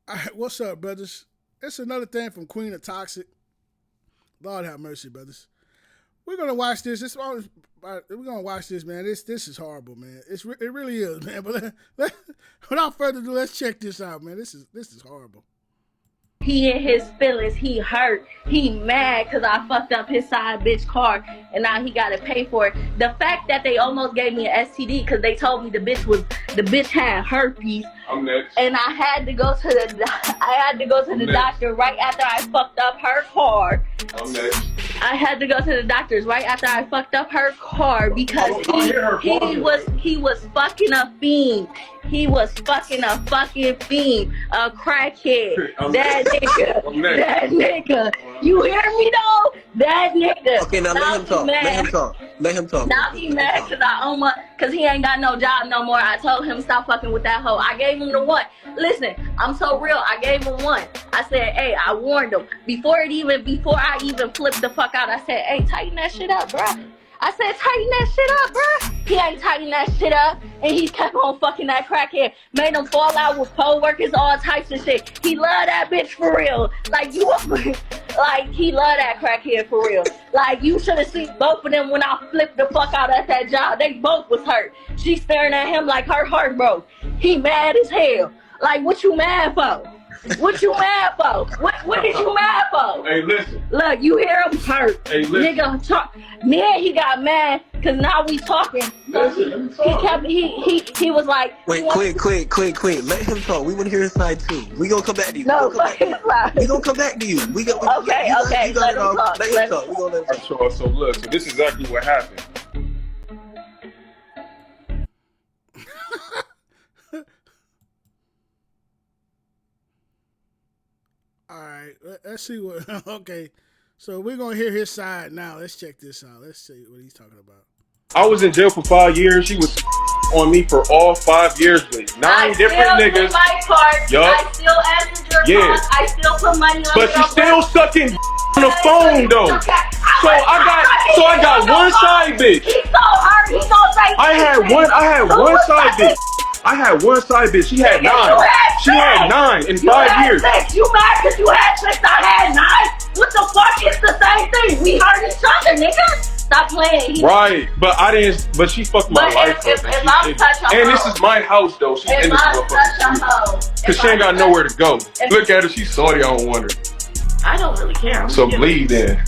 All right, what's up, brothers? It's another thing from Queen of Toxic. Lord have mercy, brothers. We're gonna watch this. We're gonna watch this, man. This is horrible, man. It really is, man. But without further ado, let's check this out, man. This is horrible. He in his feelings. He hurt. He mad because I fucked up his side bitch car and now he got to pay for it. The fact that they almost gave me an STD because they told me the bitch had herpes. I'm next. And I had to go to the doctor right after I fucked up her car. I'm next. I had to go to the doctors right after I fucked up her car because he was fucking a fiend. He was fucking a fucking fiend, a crackhead. That nigga. You hear me though? That nigga. Okay, now let him talk. Let him talk. Now he mad cause he ain't got no job no more. I told him stop fucking with that hoe. I gave him the one. Listen, I'm so real. I gave him one. I said, hey, I warned him before I even flipped the fuck out. I said, hey, tighten that shit up, bruh. I said, tighten that shit up, bruh. He ain't tighten that shit up, and he kept on fucking that crackhead. Made him fall out with co-workers, all types of shit. He love that bitch for real. Like, he love that crackhead for real. Like, you should have seen both of them when I flipped the fuck out at that job. They both was hurt. She staring at him like her heart broke. He mad as hell. Like, what you mad for? What you mad for? What is you mad for? Hey, listen. Look, you hear him hurt. Hey, listen. Nigga talk. Then he got mad because now we talking. Listen, He was like. Wait, quick. Let him talk. We want to hear his side too. We gonna come back to you. No, We gonna come back to you. Okay. Let him talk. Let him talk. We gonna let him talk. So look, so this is exactly what happened. All right, let's see what. Okay, so we're gonna hear his side now. Let's check this out. Let's see what he's talking about. I was in jail for 5 years. She was on me for all 5 years with 9 different niggas. My part. Yup. I still answered your call. I still put money on But she's still sucking on the phone though. So I got one side bitch. He's so hurt. He's so like. I had one side bitch. I had one side bitch. She had 9. She had 9 in 5 years. You mad because you had 6? I had 9. What the fuck? It's the same thing. We hurt each other, nigga. Stop playing. Right, but I didn't. But she fucked my life up. And this is my house though. She's in this motherfucker. Cause she ain't got nowhere to go. Look at her. She's salty. I don't want her. I don't really care. So bleed then.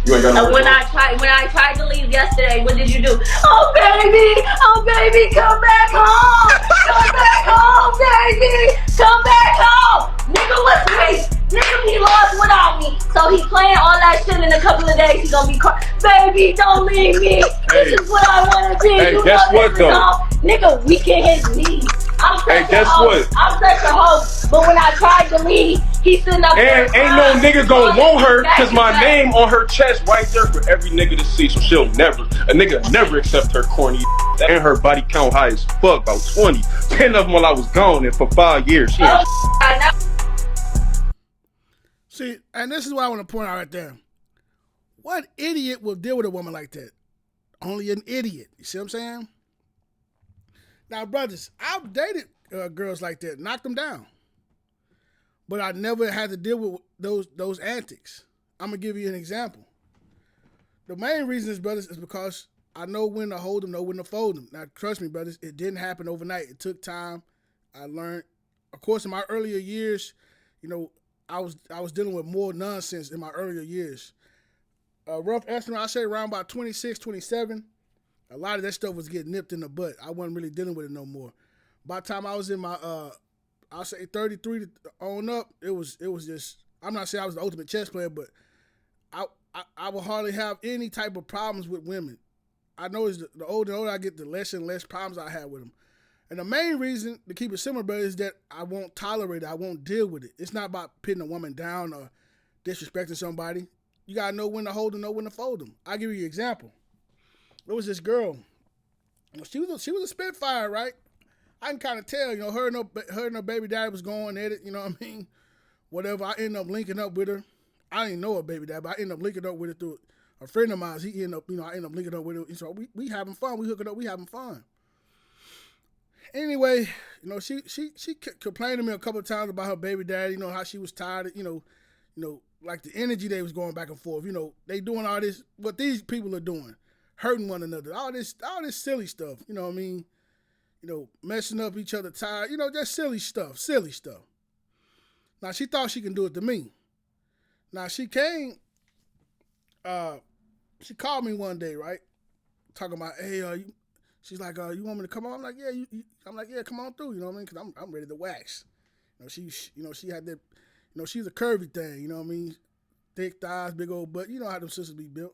You ain't got nowhere to go. When I tried to leave yesterday, what did you do? Oh baby, come back home. Come back home, baby. Come back home. Nigga was me. Nigga, he lost without me. So he playing all that shit in a couple of days. He gonna be crying. Baby, don't leave me. This is what I wanna be. Hey, you guess what though? Nigga, we can his knees. I'm such guess what? I'm such a hoe. But when I tried to leave, he's sitting up there. And ain't no nigga gonna want her cause my name on her chest right there for every nigga to see. So a nigga never accept her corny and her body count high as fuck, about 20. 10 of them while I was gone and for 5 years. She ain't See, and this is what I want to point out right there. What idiot will deal with a woman like that? Only an idiot. You see what I'm saying? Now, brothers, I've dated girls like that, knocked them down. But I never had to deal with those antics. I'm going to give you an example. The main reason is, brothers, is because I know when to hold them, know when to fold them. Now, trust me, brothers, it didn't happen overnight. It took time. I learned. Of course, in my earlier years, you know, I was dealing with more nonsense in my earlier years. Rough estimate, I say around about 26, 27. A lot of that stuff was getting nipped in the butt. I wasn't really dealing with it no more. By the time I was in my, I'll say 33 on up, it was just, I'm not saying I was the ultimate chess player, but I would hardly have any type of problems with women. I know the older I get, the less and less problems I have with them. And the main reason, to keep it simple, brother, is that I won't tolerate it. I won't deal with it. It's not about pitting a woman down or disrespecting somebody. You got to know when to hold them, know when to fold them. I'll give you an example. There was this girl. She was a spitfire, right? I can kind of tell, you know, her and her baby daddy was going at it, you know what I mean? Whatever. I ended up linking up with her. I didn't know her baby daddy, but I ended up linking up with her through a friend of mine. I ended up linking up with her. So we having fun. We hooking up. We having fun. Anyway, she complained to me a couple of times about her baby daddy. How she was tired of like the energy they was going back and forth. They doing all this, what these people are doing, hurting one another, all this silly stuff. You know what I mean? Messing up each other tired. Just silly stuff. Now she thought she can do it to me. Now she came. She called me one day, right? Talking about, hey, she's like, you want me to come on? I'm like, yeah. I'm like, yeah, come on through. You know what I mean? Because I'm ready to wax. She had that. She's a curvy thing. You know what I mean? Thick thighs, big old butt. You know how them sisters be built.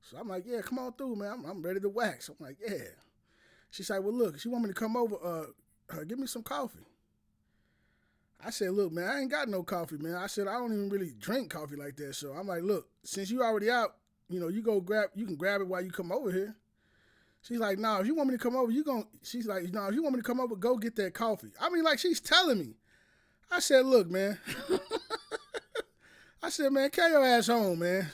So I'm like, yeah, come on through, man. I'm ready to wax. I'm like, yeah. She's like, well, look, she want me to come over. Give me some coffee. I said, look, man, I ain't got no coffee, man. I said, I don't even really drink coffee like that. So I'm like, look, since you already out, you can grab it while you come over here. She's like, no, if you want me to come over, she's like, no, if you want me to come over, go get that coffee. I mean, like, she's telling me. I said, look, man. I said, man, carry your ass home, man.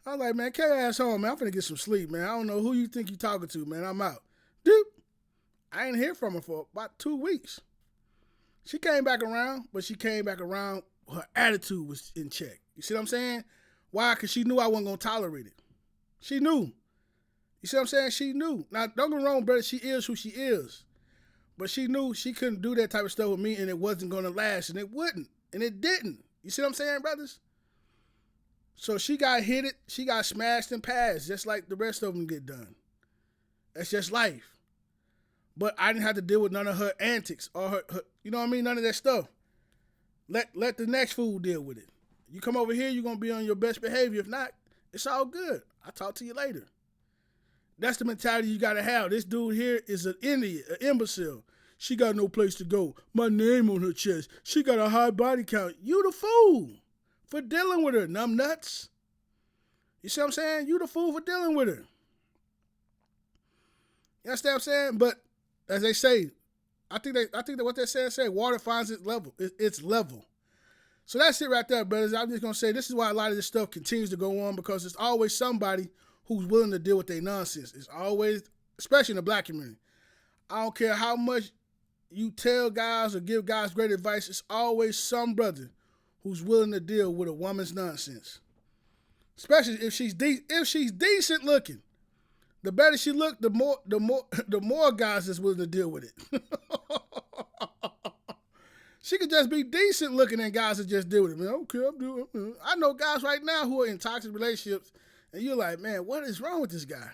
I was like, man, carry your ass home, man. I'm finna get some sleep, man. I don't know who you think you talking to, man. I'm out. Dude, I ain't hear from her for about 2 weeks. She came back around, but she came back around, her attitude was in check. You see what I'm saying? Why? Because she knew I wasn't going to tolerate it. She knew. You see what I'm saying? She knew. Now, don't get me wrong, brother, she is who she is. But she knew she couldn't do that type of stuff with me, and it wasn't going to last, and it wouldn't, and it didn't. You see what I'm saying, brothers? So she got hit it, she got smashed and passed, just like the rest of them get done. That's just life. But I didn't have to deal with none of her antics or her you know what I mean? None of that stuff. Let the next fool deal with it. You come over here, you're going to be on your best behavior. If not, it's all good. I'll talk to you later. That's the mentality you got to have. This dude here is an idiot, an imbecile. She got no place to go. My name on her chest. She got a high body count. You the fool for dealing with her, numbnuts. You see what I'm saying? You the fool for dealing with her. You understand what I'm saying? But as they say, I think that what they say, water finds its level. Its level. So that's it right there, brothers. I'm just gonna say this is why a lot of this stuff continues to go on, because there's always somebody who's willing to deal with their nonsense. It's always, especially in the black community. I don't care how much you tell guys or give guys great advice, it's always some brother who's willing to deal with a woman's nonsense. Especially if she's decent looking. The better she look, the more guys is willing to deal with it. She could just be decent looking and guys that just deal with it. Man, okay, I'm doing it. I know guys right now who are in toxic relationships, and you're like, man, what is wrong with this guy?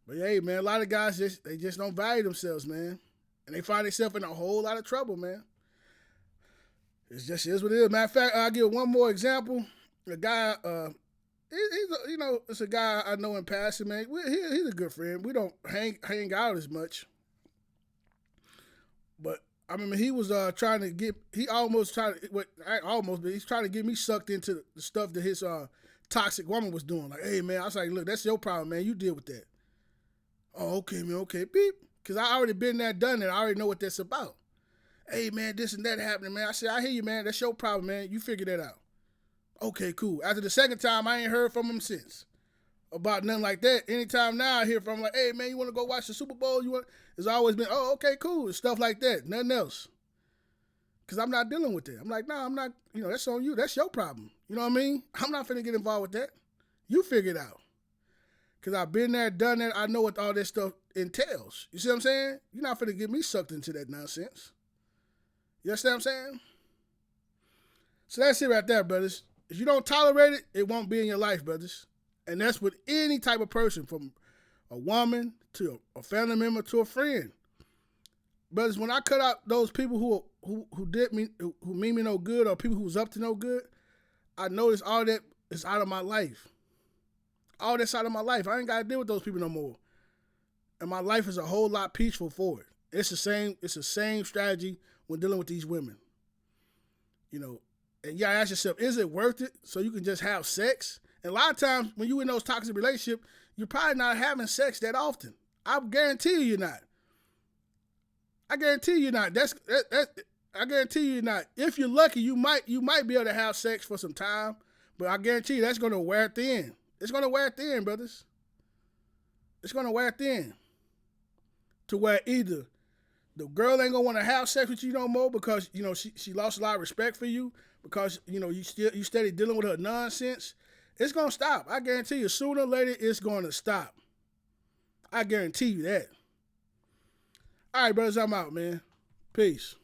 But hey, man, a lot of guys they just don't value themselves, man. And they find themselves in a whole lot of trouble, man. It just is what it is. Matter of fact, I'll give one more example. A guy, it's a guy I know in passing, man. He's a good friend. We don't hang out as much. But I remember he was he's trying to get me sucked into the stuff that his toxic woman was doing. Like, hey, man, I was like, look, that's your problem, man. You deal with that. Oh, okay, man, okay, beep. Because I already been there, done that. I already know what that's about. Hey, man, this and that happening, man. I said, I hear you, man. That's your problem, man. You figure that out. Okay, cool. After the second time, I ain't heard from him since about nothing like that. Anytime now I hear from him, like, hey, man, you want to go watch the Super Bowl? It's always been, oh, okay, cool. Stuff like that. Nothing else. Because I'm not dealing with that. I'm like, nah, I'm not, that's on you. That's your problem. You know what I mean? I'm not finna get involved with that. You figure it out. Because I've been there, done that. I know what all this stuff entails. You see what I'm saying? You're not finna get me sucked into that nonsense. You understand what I'm saying? So that's it right there, brothers. If you don't tolerate it, it won't be in your life, brothers. And that's with any type of person, from a woman to a family member to a friend. Brothers, when I cut out those people who mean me no good, or people who was up to no good, I noticed all that is out of my life. All that's out of my life. I ain't got to deal with those people no more. And my life is a whole lot peaceful for it. It's the same strategy when dealing with these women. And you gotta ask yourself, is it worth it so you can just have sex? And a lot of times when you're in those toxic relationships, you're probably not having sex that often. I guarantee you're not. I guarantee you're not. I guarantee you're not. If you're lucky, you might be able to have sex for some time, but I guarantee you that's gonna wear thin. It's gonna wear thin, brothers. It's gonna wear thin. to where either the girl ain't gonna want to have sex with you no more because she lost a lot of respect for you because you steady dealing with her nonsense. It's gonna stop. I guarantee you, sooner or later, it's gonna stop. I guarantee you that. All right, brothers, I'm out, man. Peace.